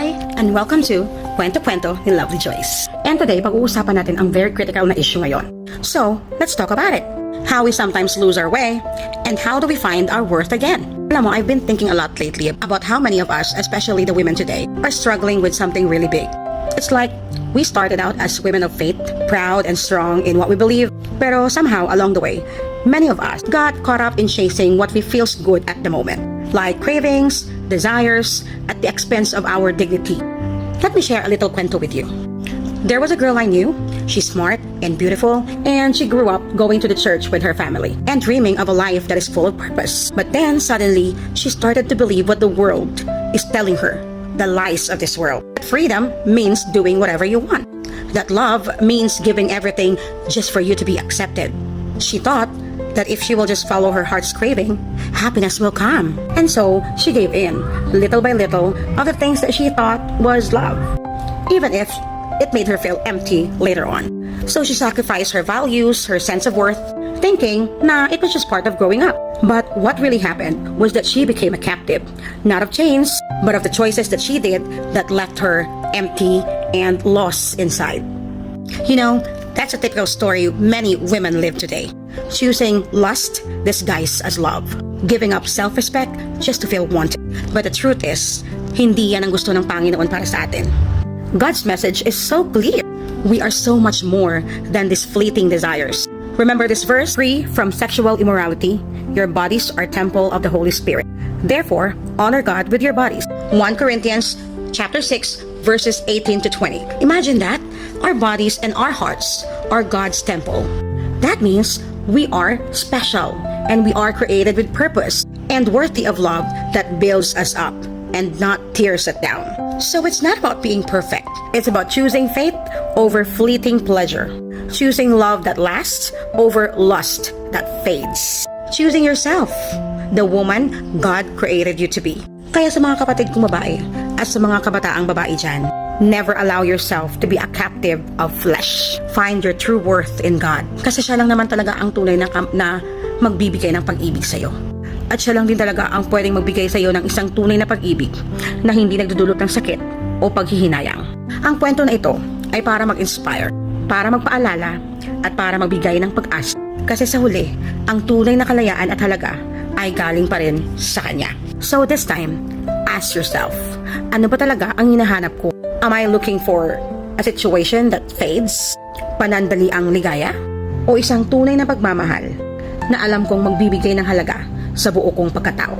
Hi, and welcome to Kwento Kwento ni Lovely Joyce. And today, pag-uusapan natin ang very critical na issue ngayon. So, let's talk about it. How we sometimes lose our way, and how do we find our worth again? Alam mo, I've been thinking a lot lately about how many of us, especially the women today, are struggling with something really big. It's like, we started out as women of faith, proud and strong in what we believe, pero somehow along the way, many of us got caught up in chasing what we feels good at the moment, like cravings, desires, at the expense of our dignity. Let me share a little kwento with you. There was a girl I knew. She's smart and beautiful, and she grew up going to the church with her family and dreaming of a life that is full of purpose. But then suddenly, she started to believe what the world is telling her, the lies of this world. That freedom means doing whatever you want. That love means giving everything just for you to be accepted. She thought that if she will just follow her heart's craving, happiness will come. And so, she gave in, little by little, of the things that she thought was love, even if it made her feel empty later on. So she sacrificed her values, her sense of worth, thinking na it was just part of growing up. But what really happened was that she became a captive, not of chains, but of the choices that she did that left her empty and lost inside. You know, that's a typical story many women live today. Choosing lust disguised as love. Giving up self-respect just to feel wanted. But the truth is, hindi yan ang gusto ng Panginoon para sa atin. God's message is so clear. We are so much more than these fleeting desires. Remember this verse, free from sexual immorality, your bodies are temple of the Holy Spirit. Therefore, honor God with your bodies. 1 Corinthians chapter 6, verses 18 to 20. Imagine that. Our bodies and our hearts are God's temple. That means we are special and we are created with purpose and worthy of love that builds us up and not tears us down. So it's not about being perfect. It's about choosing faith over fleeting pleasure. Choosing love that lasts over lust that fades. Choosing yourself, the woman God created you to be. Kaya sa mga kapatid kong babae at sa mga kabataang babae dyan, never allow yourself to be a captive of flesh. Find your true worth in God. Kasi siya lang naman talaga ang tunay na magbibigay ng pag-ibig sa'yo. At siya lang din talaga ang pwedeng magbigay sa'yo ng isang tunay na pag-ibig na hindi nagdudulot ng sakit o paghihinayang. Ang kwento na ito ay para mag-inspire, para magpaalala, at para magbigay ng pag-asa. Kasi sa huli, ang tunay na kalayaan at halaga ay galing pa rin sa Kanya. So this time, ask yourself, ano ba talaga ang hinahanap ko? Am I looking for a situation that fades, panandali ang ligaya, o isang tunay na pagmamahal na alam kong magbibigay ng halaga sa buo kong pagkatao?